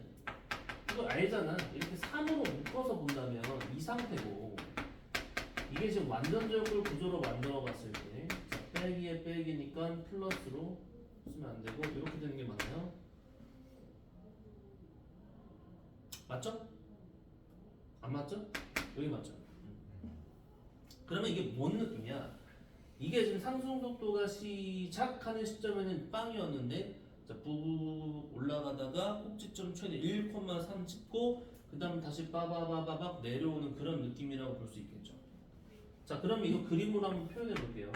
이걸 알잖아. 이렇게 3으로 묶어서 본다면 이 상태고, 이게 지금 완전적으로 구조로 만들어 봤을 때, 자, 빼기에 빼기니까 플러스로 쓰면 안 되고, 이렇게 되는 게 맞나요? 맞죠? 안 맞죠? 여기 맞죠? 그러면 이게 뭔 느낌이야? 이게 지금 상승 속도가 시작하는 시점에는 빵이었는데, 자, 부 올라가다가 꼭지점 최대 1,3 찍고 그 다음 다시 빠바바바박 내려오는 그런 느낌이라고 볼 수 있겠죠. 자, 그럼 이거 그림으로 한번 표현해 볼게요.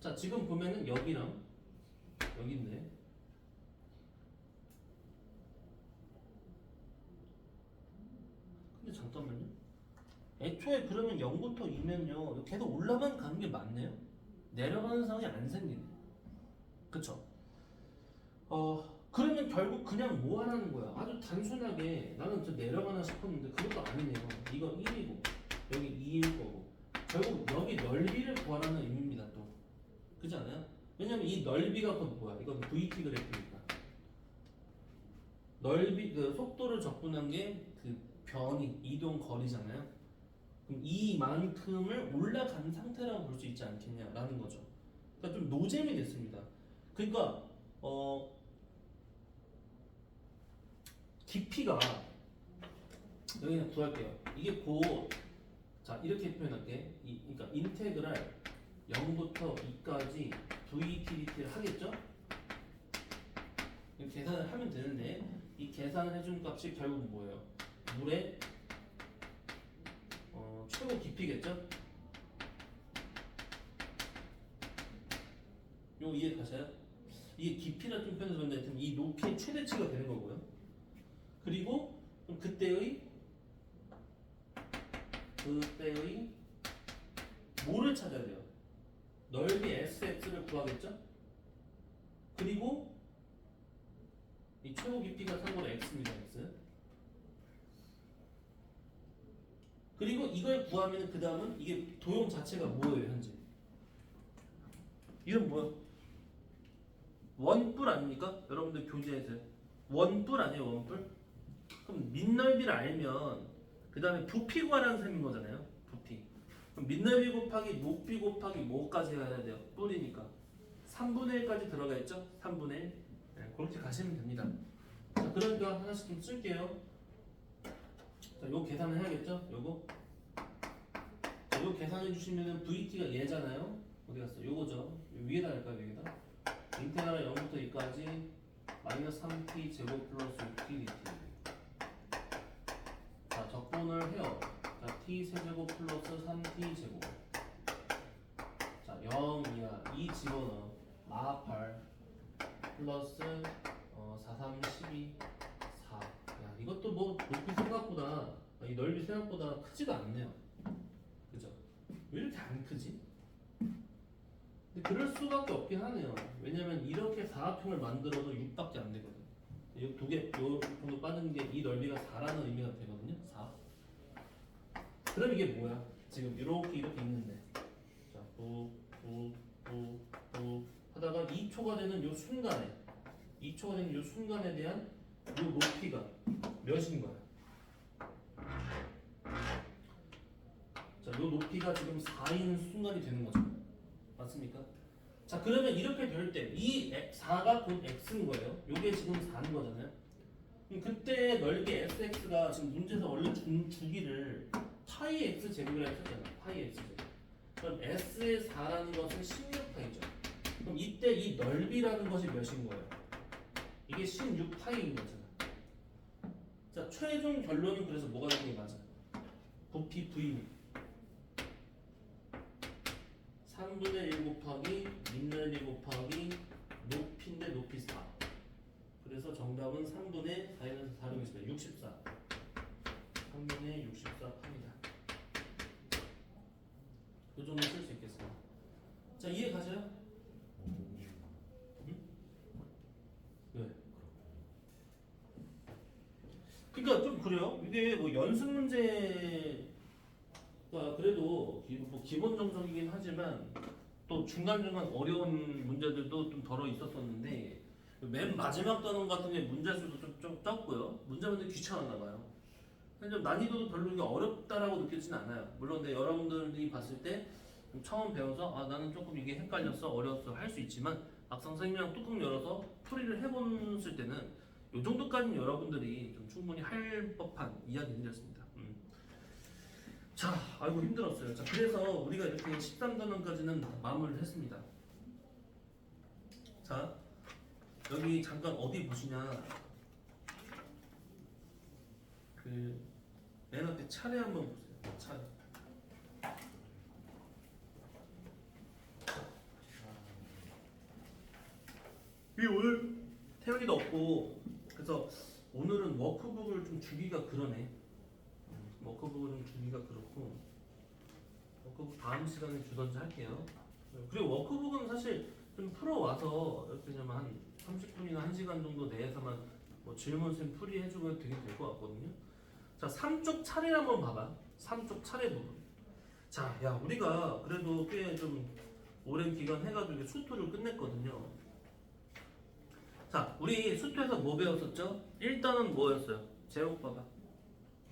자, 지금 보면은 여기랑 여기인데, 근데 잠깐만요. 애초에 그러면 0부터 2면요 계속 올라만 가는 게 맞네요. 내려가는 상황이 안 생기네. 그쵸? 그러면 결국 그냥 뭐 하라는 거야? 아주 단순하게 나는 저 내려가나 싶었는데 그것도 아니네요. 이거 1이고 여기 2일 거고 결국 여기 넓이를 구하라는 의미입니다. 또 그렇지 않아요? 왜냐면 이 넓이가 곧 뭐야? 이건 VT 그래프니까 넓이 그 속도를 적분한 게 그 변이 이동 거리잖아요. 그럼 이만큼을 올라간 상태라고 볼 수 있지 않겠냐라는 거죠. 그러니까 좀 노잼이 됐습니다. 그러니까 깊이가 여기 그냥 구할게요. 이게 자 이렇게 표현할게. 그러니까 인테그랄 0부터 2까지 VTDT를 하겠죠? 계산을 하면 되는데 이 계산을 해준 값이 결국 뭐예요? 물의 최고 깊이겠죠? 요 이해 가셔요? 이게 깊이라 좀 표현해서 그런데 이 높이의 최대치가 되는 거고요. 그리고 그때의 뭐를 찾아야 돼요? 넓이 SX를 구하겠죠? 그리고 이 최고 깊이가 참고로 X입니다. X. 그리고 이걸 구하면 그 다음은 이게 도형 자체가 뭐예요 현재? 이건 뭐야? 원뿔 아닙니까? 여러분들 교재에서 원뿔 아니에요 원뿔? 그럼 밑넓이를 알면 그 다음에 부피 구하라는 셈인 거잖아요. 부피. 그럼 밑넓이 곱하기 높이 곱하기 뭐까지 해야 돼요? 뿔이니까 3분의 1까지 들어가 있죠? 3분의 1. 네, 그렇게 가시면 됩니다. 자, 그러니까 하나씩 좀 쓸게요. 자, 요 계산을 해야겠죠? 요거. 자, 요 계산해 주시면은 VT가 얘잖아요. 어디 갔어? 요거죠. 요 위에다 할까요? 여기다. 인테그랄 0부터 2까지 마이너스 3t 제곱 플러스 6t dt. 자, 적분을 해요. 자, t 세제곱 플러스 3t 제곱. 자, 0 이하 2 집어넣어. 마하 8 플러스 4, 3, 12, 4. 야, 이것도 뭐 높이 생각보다 이 넓이 생각보다 크지도 않네요. 그죠? 왜 이렇게 안 크지? 근데 그럴 수밖에 없긴 하네요. 왜냐면 이렇게 사각형을 만들어도 6밖에 안 되거든. 요 두 개, 요 정도 빠진 게 이 넓이가 4라는 의미가 되거든요. 4. 그럼 이게 뭐야? 지금 이렇게 있는데, 자, 하다가 2초가 되는 요 순간에, 2초가 되는 요 순간에 대한 요 높이가 몇인 거야? 자, 요 높이가 지금 4인 순간이 되는 거죠. 맞습니까? 자, 그러면 이렇게 될 때 이 4가 곧 x인 거예요. 요게 지금 4인 거잖아요. 그럼 그때 넓이 fx가 지금 문제에서 원래 주기를 파이 x 제곱이라 했었잖아. 파이 x 제곱. 그럼 s의 4라는 것은 16파이죠. 그럼 이때 이 넓이라는 것이 몇인 거예요? 이게 16파이인 거잖아. 자, 최종 결론은 그래서 뭐가 되는 게 맞아? 부피 v 3분의 1 곱하기 밑넓이 곱하기 높이인데 높이 4. 그래서 정답은 3분의 4에서 4로 있습니다. 64. 3분의 64파입니다. 이 정도 쓸 수 있겠습니다. 자, 이해 가셔요? 응? 네. 그러니까 좀 그래요. 이게 뭐 연습 문제가 그래도 뭐 기본 정석이긴 하지만 또 중간중간 어려운 문제들도 좀 덜어 있었었는데 맨 마지막 단원 같은 게 문제 수도 좀 적고요. 문제 문제 귀찮았나 봐요. 좀 난이도도 별로 이게 어렵다라고 느끼진 않아요. 물론 근데 여러분들이 봤을 때 처음 배워서 아 나는 조금 이게 헷갈렸어 어려웠어 할 수 있지만 막상 선생님이랑 뚜껑 열어서 풀이를 해봤을 때는 이 정도까지는 여러분들이 좀 충분히 할 법한 이야기들이었습니다. 자, 아이고 힘들었어요. 자, 그래서 우리가 이렇게 13단원까지는 마무리를 했습니다. 자, 여기 잠깐 어디 보시냐? 그 맨 앞에 차례 한번 보세요. 차례. 이 오늘 태연이도 없고 그래서 오늘은 워크북을 좀 주기가 그러네. 워크북을 좀 주기가 그렇고 워크북 다음 시간에 주던지 할게요. 그리고 워크북은 사실 좀 풀어와서 이렇게 좀 한 30분이나 1시간 정도 내에서만 뭐 질문쌤 풀이해주면 되게 될 것 같거든요. 자, 3쪽 차례 한번 봐봐. 3쪽 차례 부분. 자, 야 우리가 그래도 꽤 좀 오랜 기간 해가지고 수토를 끝냈거든요. 자, 우리 수토에서 뭐 배웠었죠? 일단은 뭐였어요? 제목 봐봐.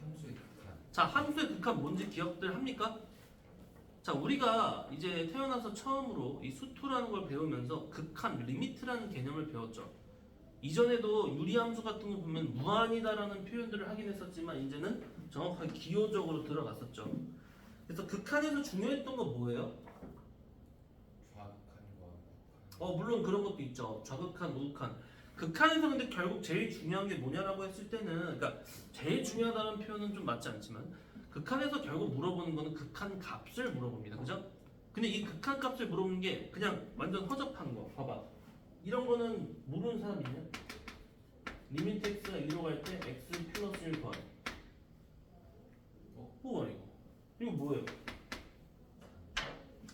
함수의 극한. 자, 함수의 극한 뭔지 기억들 합니까? 자, 우리가 이제 태어나서 처음으로 이 수투라는 걸 배우면서 극한, 리미트라는 개념을 배웠죠. 이전에도 유리함수 같은 거 보면 무한이다라는 표현들을 하긴 했었지만 이제는 정확하게 기호적으로 들어갔었죠. 그래서 극한에서 중요했던 건 뭐예요? 좌극한과 물론 그런 것도 있죠. 좌극한, 우극한. 극한에서 근데 결국 제일 중요한 게 뭐냐라고 했을 때는, 그러니까 제일 중요하다는 표현은 좀 맞지 않지만 극한에서 결국 물어보는 거는 극한 값을 물어봅니다. 그죠? 근데 이 극한 값을 물어보는 게 그냥 완전 허접한 거. 봐봐. 이런 거는 모르는 사람 있냐? 리미트 x가 2로 갈 때 x 플러스 1 더하기. 뭐야 이거? 이거 뭐예요?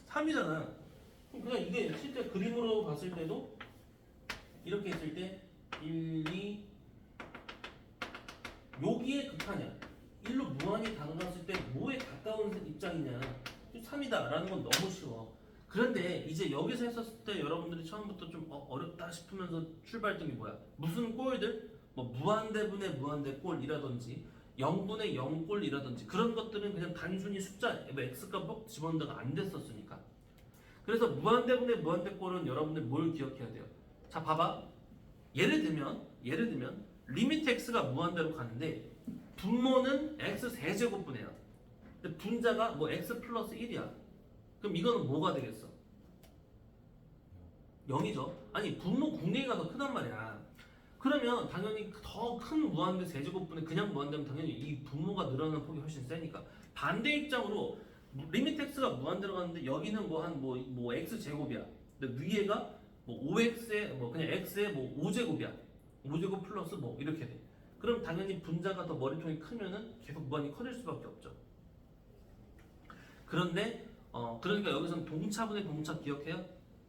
3이잖아. 그냥 이게 실제 그림으로 봤을 때도 이렇게 했을 때 1, 2 여기에 극한이야. 1로 무한히 다가갔을 때 뭐에 가까운 입장이냐? 3이다 라는 건 너무 쉬워. 그런데 이제 여기서 했었을 때 여러분들이 처음부터 좀 어렵다 싶으면서 출발했던 게 뭐야? 무슨 꼴들? 뭐 무한대분의 무한대꼴이라든지 0분의 0꼴이라든지 그런 것들은 그냥 단순히 숫자 뭐 x값 꼭 집어넣는다가 안 됐었으니까. 그래서 무한대분의 무한대꼴은 여러분들 뭘 기억해야 돼요? 자, 봐봐. 예를 들면 리미트 x가 무한대로 가는데 분모는 x 세제곱분이에요. 근데 분자가 뭐 x 플러스 1이야. 그럼 이거는 뭐가 되겠어? 0이죠. 아니 분모 궁리가 더 크단 말이야. 그러면 당연히 더 큰 무한대 세제곱분에 그냥 무한대면 당연히 이 분모가 늘어나는 폭이 훨씬 세니까 반대 입장으로 리미트 x가 무한대로 가는데 여기는 뭐 x 제곱이야. 근데 위에가 뭐 5x에 뭐 그냥 x에 뭐 5제곱이야. 5제곱 플러스 뭐 이렇게 돼. 그럼 당연히 분자가 더 머리통이 크면은 계속 무한히 커질 수밖에 없죠. 그런데 그러니까 여기서는 동차분의 동차 기억해요?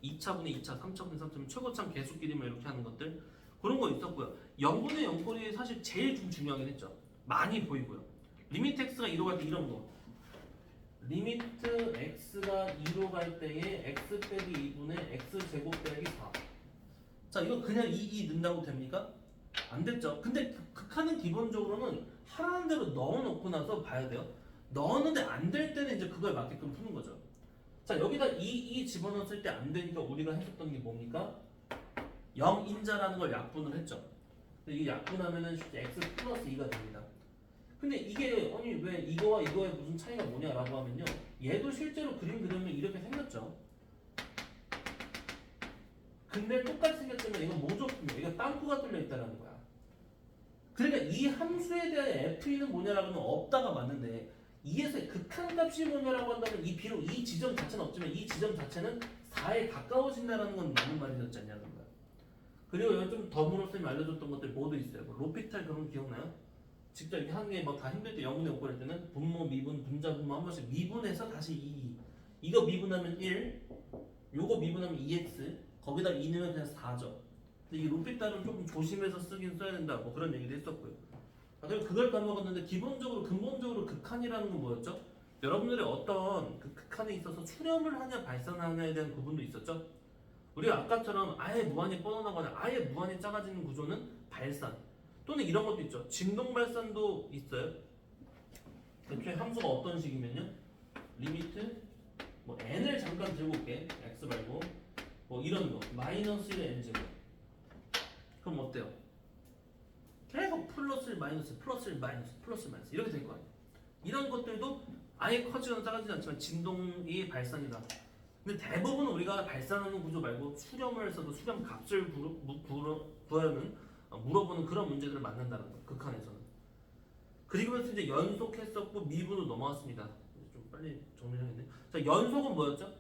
2차분의 2차, 3차분의 3차분, 최고참 계수끼리만 이렇게 하는 것들 그런 거 있었고요. 0분의 0꼴이 사실 제일 좀 중요하긴 했죠. 많이 보이고요. 리미트 x가 2로 갈 때 이런 거. 리미트 x가 2로 갈 때에 x 빼기 2분의 x 제곱 빼기 4. 자, 이거 그냥 2 넣는다고 됩니까? 안 됐죠. 근데 극한은 기본적으로는 하라는 대로 넣어놓고 나서 봐야 돼요. 넣었는데 안 될 때는 이제 그거에 맞게끔 푸는 거죠. 자, 여기다 2 집어넣었을 때 안 되니까 우리가 했었던 게 뭡니까? 0인자라는 걸 약분을 했죠. 근데 이게 약분하면은 실제 x 플러스 2가 됩니다. 근데 이게 아니 왜 이거와 이거의 무슨 차이가 뭐냐라고 하면요. 얘도 실제로 그림 그리면 이렇게 생겼죠. 근데 똑같이 생겼지만 이건 모조품이에요. 이거 땅구가 뚫려 있다는 거야. 그러니까 이 함수에 대한 f는 뭐냐라고 하면 없다가 맞는데 2에서의 극한값이 뭐냐라고 한다면 이 비록 이 지점 자체는 없지만 이 지점 자체는 4에 가까워진다는 건 맞는 말이 되지 않냐는 거야. 그리고 여기 좀 더불어쌤이 알려줬던 것들 모두 있어요. 뭐 로피탈 그런 거 기억나요? 직접 이렇게 하는 게 막 다 힘들 때 0분의 5꼴 할 때는 분모, 미분, 분자, 분모 한 번씩 미분해서 다시 2 이거 미분하면 1 요거 미분하면 2x 거기다 2 넣으면 그냥 4죠. 근데 이 로피탈은 조금 조심해서 쓰긴 써야 된다 뭐 그런 얘기도 했었고요. 그리고 그걸 까먹었는데 기본적으로 근본적으로 극한이라는 건 뭐였죠? 여러분들의 어떤 그 극한에 있어서 수렴을 하냐 발산하냐에 대한 구분도 있었죠? 우리가 아까처럼 아예 무한히 뻗어나거나 아예 무한히 작아지는 구조는 발산 또는 이런 것도 있죠. 진동 발산도 있어요. 대체 함수가 어떤 식이면요? 리미트 뭐 n을 잠깐 들고 올게. x 말고 뭐 이런 거 마이너스 1의 n제곱 그럼 어때요? 계속 플러스 1 마이너스 플러스 1 마이너스 플러스 1 마이너스 이렇게 될 거 아니에요. 이런 것들도 아예 커지거나 작아지지 않지만 진동이 발산이다. 근데 대부분 우리가 발산하는 구조 말고 수렴을 해서도 수렴 값을 물어보는 그런 문제들을 만난다는 거예요. 극한에서는. 그리고서 이제 연속했었고 미분으로 넘어왔습니다. 좀 빨리 정리해야겠네. 자, 연속은 뭐였죠?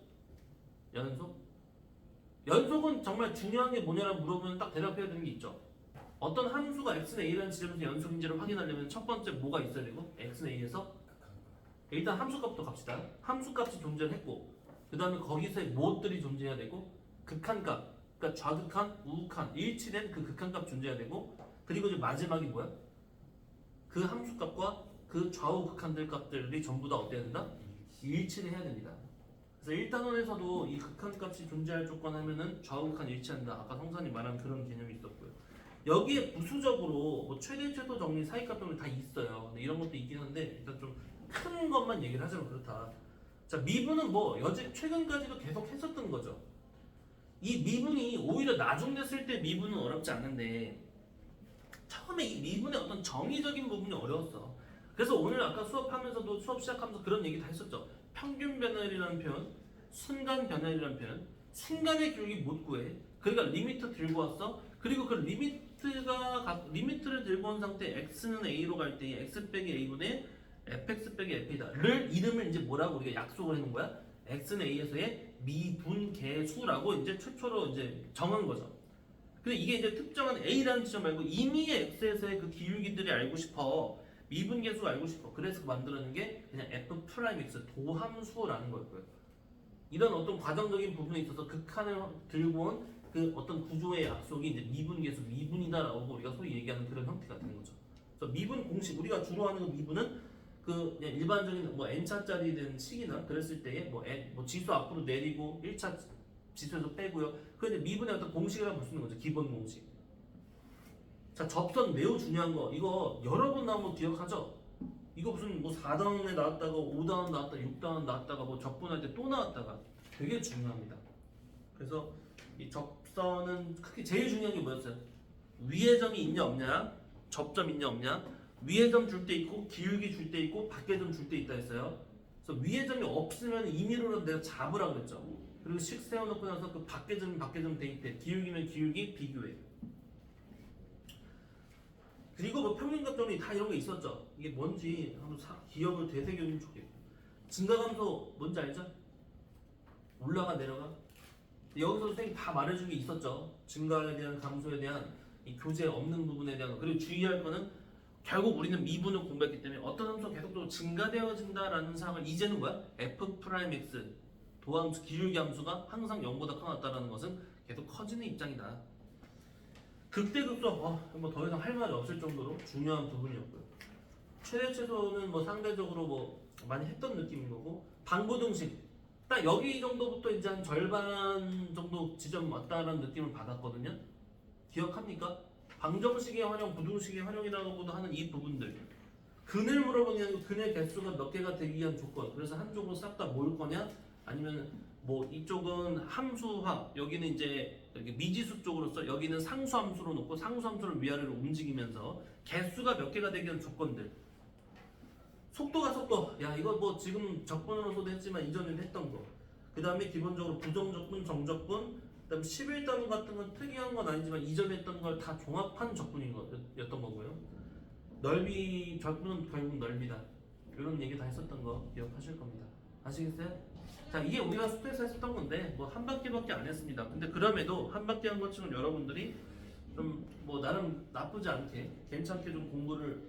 연속은 정말 중요한 게 뭐냐라고 물어보면 딱 대답해야 되는 게 있죠. 어떤 함수가 x는 a라는 지점에서 연속인지를 확인하려면 첫 번째 뭐가 있어야 되고 x는 a에서 일단 함수값부터 갑시다. 함수값이 존재했고 그 다음에 거기서의 무엇들이 존재해야 되고 극한값 그러니까 좌극한, 우극한, 일치된 그 극한값 존재해야 되고 그리고 이제 마지막이 뭐야? 그 함수값과 그 좌우 극한들 값들이 전부 다 어때야 된다? 일치를 해야 됩니다. 그래서 1단원에서도 이 극한값이 존재할 조건 하면은 좌우 극한 일치한다. 아까 성산이 말한 그런 개념이 있었고요. 여기에 부수적으로 뭐 최대 최소 정리 사이값 정리 다 있어요. 근데 이런 것도 있긴 한데 일단 좀 큰 것만 얘기를 하자면 그렇다. 자, 미분은 뭐 여지 최근까지도 계속 했었던 거죠. 이 미분이 오히려 나중됐을 때 미분은 어렵지 않은데 처음에 이 미분의 어떤 정의적인 부분이 어려웠어. 그래서 오늘 아까 수업하면서도 수업 시작하면서 그런 얘기 다 했었죠. 평균 변화율이라는 표현, 순간 변화율이라는 표현, 순간의 기울기 못 구해. 그러니까 리미트 들고 왔어. 그리고 그 리미트를 들고 온 상태 x는 a로 갈 때 x 빼기 a분의 fx 빼기 f이다를 이름을 이제 뭐라고 우리가 약속을 해놓은 거야? x는 a에서의 미분계수라고 이제 최초로 이제 정한 거죠. 근데 이게 이제 특정한 a라는 지점 말고 임의의 x에서의 그 기울기들이 알고 싶어. 미분계수 알고 싶어. 그래서 만들어낸 게 그냥 f'(x) 도함수라는 거였고요. 이런 어떤 과정적인 부분에 있어서 극한을 들고 온 그 어떤 구조의 약속이 이제 미분계수, 미분이다라고 우리가 소위 얘기하는 그런 형태가 되는 거죠. 그래서 미분 공식, 우리가 주로 하는 그 미분은 그 그냥 일반적인 뭐 n차짜리 된 식이나 그랬을 때에 뭐 지수 앞으로 내리고 1차 지수에서 빼고요. 그 이제 미분의 어떤 공식이라고 볼 수 있는 거죠. 기본 공식. 자, 접선 매우 중요한 거. 이거 여러 번 나오면 기억하죠? 이거 무슨 뭐 4단원에 나왔다가 5단원 나왔다가 6단원 나왔다가 뭐 적분할 때 또 나왔다가 되게 중요합니다. 그래서 이 접선은 크게 제일 중요한 게 뭐였어요? 위의 점이 있냐 없냐, 접점 있냐 없냐, 위의 점 줄 때 있고 기울기 줄 때 있고 밖의 점 줄 때 있다 했어요. 그래서 위의 점이 없으면 임의로는 내가 잡으라 그랬죠. 그리고 식 세워놓고 나서 그 밖의 점 대입해. 기울기면 기울기 비교해. 그리고 뭐 평균값 정리 다 이런 게 있었죠. 이게 뭔지 한번 기억을 되새겨주면 좋겠고. 증가감소 뭔지 알죠? 올라가 내려가. 여기서 선생님 다 말해준 게 있었죠. 증가에 대한 감소에 대한 이 교재 없는 부분에 대한 거. 그리고 주의할 거는 결국 우리는 미분을 공부했기 때문에 어떤 함수가 계속적으로 증가되어진다라는 사항을 이제는 뭐야? f'(x) 도함수 기울기 함수가 항상 0보다 커났다라는 것은 계속 커지는 입장이다. 극대극소 뭐 더 이상 할 말이 없을 정도로 중요한 부분이었고요. 최대 최소는 뭐 상대적으로 뭐 많이 했던 느낌인 거고 방부등식 딱 여기 정도부터 이제 한 절반 정도 지점 왔다라는 느낌을 받았거든요. 기억합니까? 방정식의 활용, 부등식의 활용이라고도 하는 이 부분들. 근을 물어보는 근의 개수가 몇 개가 되기 위한 조건. 그래서 한쪽으로 싹 다 모을 거냐? 아니면 뭐 이쪽은 함수화, 여기는 이제 미지수 쪽으로 써, 여기는 상수함수로 놓고 상수함수를 위아래로 움직이면서 개수가 몇 개가 되기 위한 조건들. 속도가 속도. 야 이거 뭐 지금 적분으로서도 했지만 이전에도 했던 거. 그 다음에 기본적으로 부정적분, 정적분, 그 다음에 11단원 같은 건 특이한 건 아니지만 이전에 했던 걸 다 종합한 적분인 거였던 거고요. 넓이, 적분은 결국 넓이다. 이런 얘기 다 했었던 거 기억하실 겁니다. 아시겠어요? 자, 이게 우리가 숙제에서 했었던 건데 뭐 한 바퀴밖에 안 했습니다. 근데 그럼에도 한 바퀴 한 것처럼 여러분들이 좀 뭐 나름 나쁘지 않게 괜찮게 좀 공부를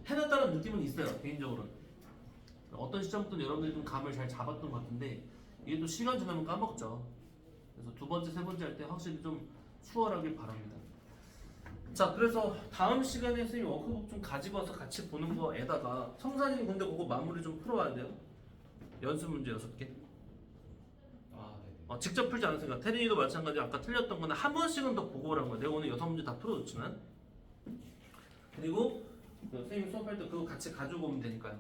해놨다는 느낌은 있어요. 개인적으로는 어떤 시점부터 여러분들이 좀 감을 잘 잡았던 것 같은데 이게 또 시간 지나면 까먹죠. 그래서 두 번째, 세 번째 할 때 확실히 좀 수월하길 바랍니다. 자, 그래서 다음 시간에 선생님 워크북 좀 가지고 와서 같이 보는 거에다가 성산이는 근데 그거 마무리 좀 풀어와야 돼요. 연습 문제 6개. 직접 풀지 않았으니까 태린이도 마찬가지. 아까 틀렸던 거는 한 번씩은 더 보고 오라는 거야. 내가 오늘 6문제 다 풀어줬지만. 그리고 그 선생님 수업할 때 그거 같이 가지고 오면 되니까요.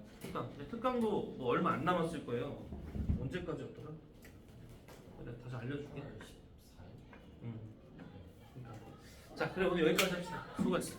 특강도 뭐 얼마 안 남았을 거예요. 언제까지였더라? 그래, 다시 알려줄게. 자, 그래 오늘 여기까지 합시다. 수고했어.